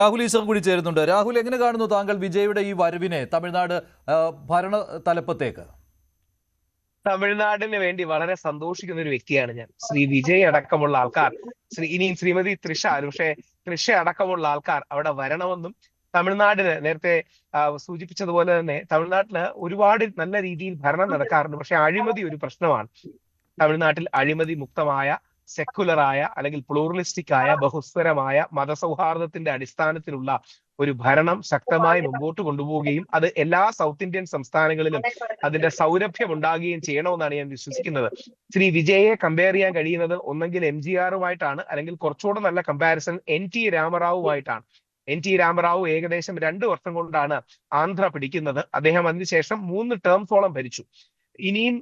രാഹുൽ ഈശ്വർ കൂടി ചേരുന്നുണ്ട്. രാഹുൽ, എങ്ങനെ കാണുന്നു താങ്കൾ വിജയുടെ ഈ വരവിനെ തമിഴ്നാട് ഭരണ തലപ്പത്തേക്ക്? തമിഴ്നാടിന് വേണ്ടി വളരെ സന്തോഷിക്കുന്ന ഒരു വ്യക്തിയാണ് ഞാൻ. ശ്രീ വിജയ് അടക്കമുള്ള ആൾക്കാർ, ഇനിയും ശ്രീമതി തൃഷ, പക്ഷേ തൃഷ അടക്കമുള്ള ആൾക്കാർ അവിടെ വരണമെന്നും തമിഴ്നാടിന് നേരത്തെ സൂചിപ്പിച്ചതുപോലെ തന്നെ തമിഴ്നാട്ടില് ഒരുപാട് നല്ല രീതിയിൽ ഭരണം നടക്കാറുണ്ട്. പക്ഷെ അഴിമതി ഒരു പ്രശ്നമാണ്. തമിഴ്നാട്ടിൽ അഴിമതി മുക്തമായ, സെക്കുലറായ അല്ലെങ്കിൽ പ്ലൂറലിസ്റ്റിക് ആയ, ബഹുസ്വരമായ, മതസൗഹാർദ്ദത്തിന്റെ അടിസ്ഥാനത്തിലുള്ള ഒരു ഭരണം ശക്തമായി മുമ്പോട്ട് കൊണ്ടുപോവുകയും അത് എല്ലാ സൗത്ത് ഇന്ത്യൻ സംസ്ഥാനങ്ങളിലും അതിന്റെ സൗരഭ്യം ഉണ്ടാകുകയും ചെയ്യണമെന്നാണ് ഞാൻ വിശ്വസിക്കുന്നത്. ശ്രീ വിജയെ കമ്പയർ ചെയ്യാൻ കഴിയുന്നത് ഒന്നെങ്കിൽ MGRുമായിട്ടാണ്, അല്ലെങ്കിൽ കുറച്ചുകൂടെ നല്ല കമ്പാരിസൺ NT രാമറാവുമായിട്ടാണ്. NT രാമറാവു ഏകദേശം 2 വർഷം കൊണ്ടാണ് ആന്ധ്ര പിടിക്കുന്നത്. അദ്ദേഹം അതിനുശേഷം 3 ടേംസോളം ഭരിച്ചു. ഇനിയും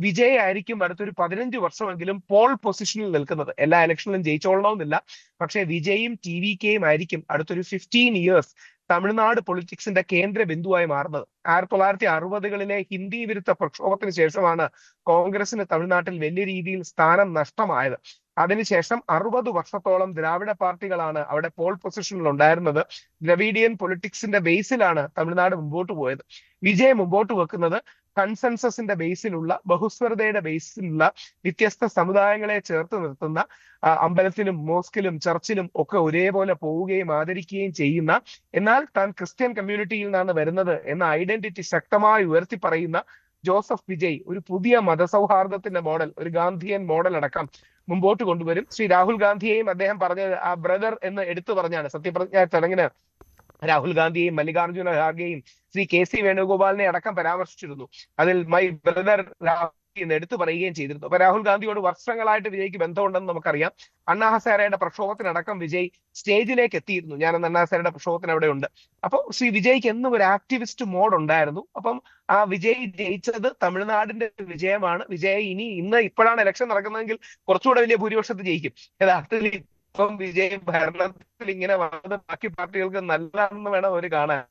വിജയ് ആയിരിക്കും അടുത്തൊരു 15 വർഷമെങ്കിലും പോൾ പൊസിഷനിൽ നിൽക്കുന്നത്. എല്ലാ ഇലക്ഷനിലും ജയിച്ചോളണമെന്നില്ല, പക്ഷേ വിജയും TVKയും ആയിരിക്കും അടുത്തൊരു 15 ഇയേഴ്സ് തമിഴ്നാട് പൊളിറ്റിക്സിന്റെ കേന്ദ്ര ബിന്ദുവായി മാറുന്നത്. 1960കളിലെ ഹിന്ദി വിരുദ്ധ പ്രക്ഷോഭത്തിന് ശേഷമാണ് കോൺഗ്രസിന് തമിഴ്നാട്ടിൽ വലിയ രീതിയിൽ സ്ഥാനം നഷ്ടമായത്. അതിനുശേഷം 60 വർഷത്തോളം ദ്രാവിഡ പാർട്ടികളാണ് അവിടെ പോൾ പൊസിഷനിൽ ഉണ്ടായിരുന്നത്. ദ്രവീഡിയൻ പൊളിറ്റിക്സിന്റെ ബേസിലാണ് തമിഴ്നാട് മുമ്പോട്ട് പോയത്. വിജയ് മുമ്പോട്ട് വെക്കുന്നത് കൺസെൻസസിന്റെ ബേസിലുള്ള, ബഹുസ്വരതയുടെ ബേസിലുള്ള, വ്യത്യസ്ത സമുദായങ്ങളെ ചേർത്ത് നിർത്തുന്ന, അമ്പലത്തിലും മോസ്കിലും ചർച്ചിലും ഒക്കെ ഒരേപോലെ പോവുകയും ആദരിക്കുകയും ചെയ്യുന്ന, എന്നാൽ താൻ ക്രിസ്ത്യൻ കമ്മ്യൂണിറ്റിയിൽ നിന്നാണ് വരുന്നത് എന്ന ഐഡന്റിറ്റി ശക്തമായി ഉയർത്തി പറയുന്ന ജോസഫ് വിജയ് ഒരു പുതിയ മതസൗഹാർദ്ദത്തിന്റെ മോഡൽ, ഒരു ഗാന്ധിയൻ മോഡൽ അടക്കം മുമ്പോട്ട് കൊണ്ടുവരും. ശ്രീ രാഹുൽ ഗാന്ധിയെയും അദ്ദേഹം പറഞ്ഞത് ആ ബ്രദർ എന്ന് എടുത്തു പറഞ്ഞാണ്. സത്യപ്രതിജ്ഞ ചടങ്ങിന് രാഹുൽ ഗാന്ധിയെയും മല്ലികാർജുന ഖാർഗെയും ശ്രീ KC വേണുഗോപാലിനെ അടക്കം പരാമർശിച്ചിരുന്നു. അതിൽ മൈ ബ്രദർ എന്ന് എടുത്തു പറയുകയും ചെയ്തിരുന്നു. അപ്പൊ രാഹുൽ ഗാന്ധിയോട് വർഷങ്ങളായിട്ട് വിജയ്ക്ക് ബന്ധമുണ്ടെന്ന് നമുക്കറിയാം. അണ്ണാ ഹസാരയുടെ പ്രക്ഷോഭത്തിനടക്കം വിജയ് സ്റ്റേജിലേക്ക് എത്തിയിരുന്നു. ഞാൻ അണ്ണാ ഹസാരയുടെ പ്രക്ഷോഭത്തിന് അവിടെ ഉണ്ട്. അപ്പോൾ ശ്രീ വിജയ്ക്ക് എന്നും ഒരു ആക്ടിവിസ്റ്റ് മോഡ് ഉണ്ടായിരുന്നു. അപ്പം ആ വിജയ് ജയിച്ചത് തമിഴ്നാടിന്റെ വിജയമാണ്. വിജയ് ഇപ്പോഴാണ് ഇലക്ഷൻ നടക്കുന്നതെങ്കിൽ കുറച്ചുകൂടെ വലിയ ഭൂരിപക്ഷത്തിൽ ജയിക്കും. യഥാർത്ഥത്തിൽ ഇപ്പം വിജയ് ഭരണത്തിൽ ഇങ്ങനെ വന്നത് ബാക്കി പാർട്ടികൾക്ക് നല്ലതാണെന്ന് വേണം അവർ കാണാൻ.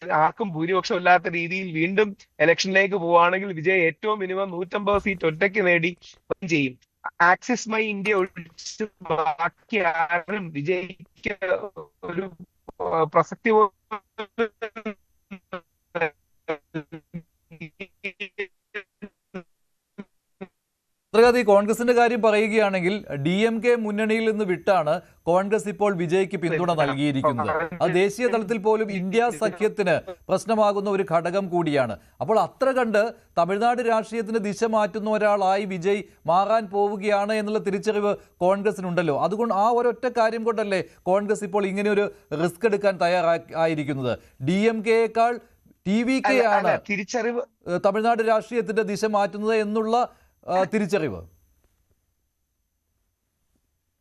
ആർക്കും ഭൂരിപക്ഷം ഇല്ലാത്ത രീതിയിൽ വീണ്ടും ഇലക്ഷനിലേക്ക് പോവുകയാണെങ്കിൽ വിജയ് ഏറ്റവും മിനിമം 150 സീറ്റ് ഒറ്റയ്ക്ക് നേടി ചെയ്യും. ആക്സിസ് മൈ ഇന്ത്യ ഒഴിച്ച് ബാക്കി ആരും വിജയിക്ക് ഒരു പ്രസക്തി ഈ കോൺഗ്രസിന്റെ കാര്യം പറയുകയാണെങ്കിൽ DMK മുന്നണിയിൽ നിന്ന് വിട്ടാണ് കോൺഗ്രസ് ഇപ്പോൾ വിജയ്ക്ക് പിന്തുണ നൽകിയിരിക്കുന്നത്. അത് ദേശീയ തലത്തിൽ പോലും ഇന്ത്യ സഖ്യത്തിന് പ്രശ്നമാകുന്ന ഒരു ഘടകം കൂടിയാണ്. അപ്പോൾ അത്ര കണ്ട് തമിഴ്നാട് രാഷ്ട്രീയത്തിന് ദിശ മാറ്റുന്ന ഒരാളായി വിജയ് മാറാൻ പോവുകയാണ് എന്നുള്ള തിരിച്ചറിവ് കോൺഗ്രസിനുണ്ടല്ലോ. അതുകൊണ്ട് ആ ഒരൊറ്റ കാര്യം കൊണ്ടല്ലേ കോൺഗ്രസ് ഇപ്പോൾ ഇങ്ങനെ ഒരു റിസ്ക് എടുക്കാൻ തയ്യാറായിരിക്കുന്നത്. DMKയേക്കാൾ TVK ആണ് തിരിച്ചറിവ് തമിഴ്നാട് രാഷ്ട്രീയത്തിന്റെ ദിശ മാറ്റുന്നത് എന്നുള്ള തിരിച്ചറിവ്.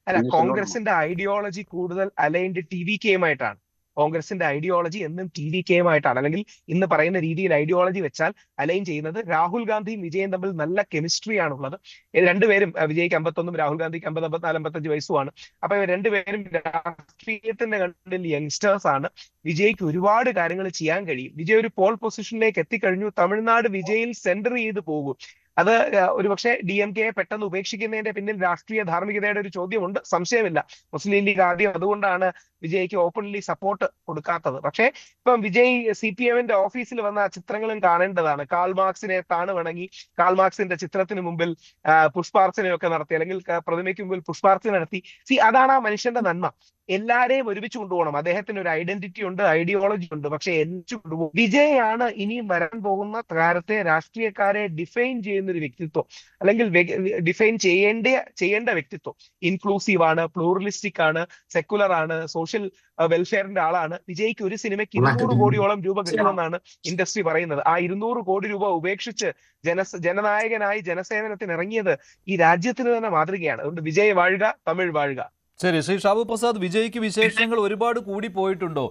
അല്ല, കോൺഗ്രസിന്റെ ഐഡിയോളജി കൂടുതൽ അലൈൻഡ് TVKയുമായിട്ടാണ്. കോൺഗ്രസിന്റെ ഐഡിയോളജി എന്നും TVKയുമായിട്ടാണ്. അല്ലെങ്കിൽ ഇന്ന് പറയുന്ന രീതിയിൽ ഐഡിയോളജി വെച്ചാൽ അലൈൻ ചെയ്യുന്നത് രാഹുൽ ഗാന്ധിയും വിജയും തമ്മിൽ നല്ല കെമിസ്ട്രി ആണുള്ളത്. രണ്ടുപേരും, വിജയ്ക്ക് 51, രാഹുൽ ഗാന്ധിക്ക് 50, 54, 55 വയസ്സുമാണ്. അപ്പൊ രണ്ടുപേരും രാഷ്ട്രീയത്തിന്റെ കണ്ടിൽ യങ്സ്റ്റേഴ്സ് ആണ്. വിജയ്ക്ക് ഒരുപാട് കാര്യങ്ങൾ ചെയ്യാൻ കഴിയും. വിജയ് ഒരു പോൾ പൊസിഷനിലേക്ക് എത്തിക്കഴിഞ്ഞു. തമിഴ്നാട് വിജയിൽ സെന്റർ ചെയ്ത് പോകും. അത് ഒരുപക്ഷെ DMKയെ പെട്ടെന്ന് ഉപേക്ഷിക്കുന്നതിന്റെ പിന്നിൽ രാഷ്ട്രീയ ധാർമ്മികതയുടെ ഒരു ചോദ്യമുണ്ട്, സംശയമില്ല. മുസ്ലിം ലീഗ് ആദ്യം അതുകൊണ്ടാണ് വിജയ്ക്ക് ഓപ്പൺലി സപ്പോർട്ട് കൊടുക്കാത്തത്. പക്ഷേ ഇപ്പം വിജയ് CPMന്റെ ഓഫീസിൽ വന്ന ചിത്രങ്ങളും കാണേണ്ടതാണ്. കാൾ മാർക്സിനെ വണങ്ങി കാൾ ചിത്രത്തിന് മുമ്പിൽ പുഷ്പാർച്ചനയൊക്കെ നടത്തി, അല്ലെങ്കിൽ പ്രതിമയ്ക്ക് മുമ്പിൽ പുഷ്പാർച്ചന നടത്തി. അതാണ് ആ മനുഷ്യന്റെ നന്മ. എല്ലാരെയും ഒരുമിച്ച് കൊണ്ടുപോകണം. അദ്ദേഹത്തിന് ഒരു ഐഡന്റിറ്റി ഉണ്ട്, ഐഡിയോളജി ഉണ്ട്. പക്ഷെ എന്തു കൊണ്ടുപോകും? വിജയാണ് ഇനിയും വരാൻ പോകുന്ന കാലത്തെ രാഷ്ട്രീയക്കാരെ ഡിഫൈൻ ചെയ്യുന്ന ഒരു വ്യക്തിത്വം, അല്ലെങ്കിൽ ഡിഫൈൻ ചെയ്യേണ്ട വ്യക്തിത്വം. ഇൻക്ലൂസീവ് ആണ്, പ്ലൂറലിസ്റ്റിക് ആണ്, സെക്കുലർ ആണ്, സോഷ്യൽ വെൽഫെയറിന്റെ ആളാണ്. വിജയ്ക്ക് ഒരു സിനിമയ്ക്ക് 200 കോടിയോളം രൂപ കിട്ടുമെന്നാണ് ഇൻഡസ്ട്രി പറയുന്നത്. ആ 200 കോടി രൂപ ഉപേക്ഷിച്ച് ജനനായകനായി ജനസേവനത്തിന് ഇറങ്ങിയത് ഈ രാജ്യത്തിന് തന്നെ മാതൃകയാണ്. അതുകൊണ്ട് വിജയ് വാഴുക, തമിഴ് വാഴുക. ശരി, ശ്രീ ഷാബു പ്രസാദ്, വിജയ്ക്ക് വിശേഷങ്ങൾ ഒരുപാട് കൂടി പോയിട്ടുണ്ടോ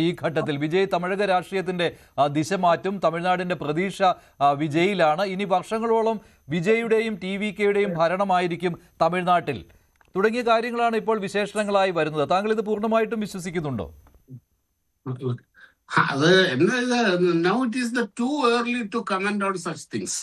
ഈ ഘട്ടത്തിൽ? വിജയ് തമിഴക രാഷ്ട്രീയത്തിന്റെ ദിശ മാറ്റും, തമിഴ്നാടിന്റെ പ്രതീക്ഷ വിജയിലാണ്. ഇനി വർഷങ്ങളോളം വിജയുടെയും TVKയുടെയും ഭരണമായിരിക്കും തമിഴ്നാട്ടിൽ തുടങ്ങിയ കാര്യങ്ങളാണ് ഇപ്പോൾ വിശേഷണങ്ങളായി വരുന്നത്. താങ്കൾ ഇത് പൂർണ്ണമായിട്ടും വിശ്വസിക്കുന്നുണ്ടോ? Now it is too early to comment on such things.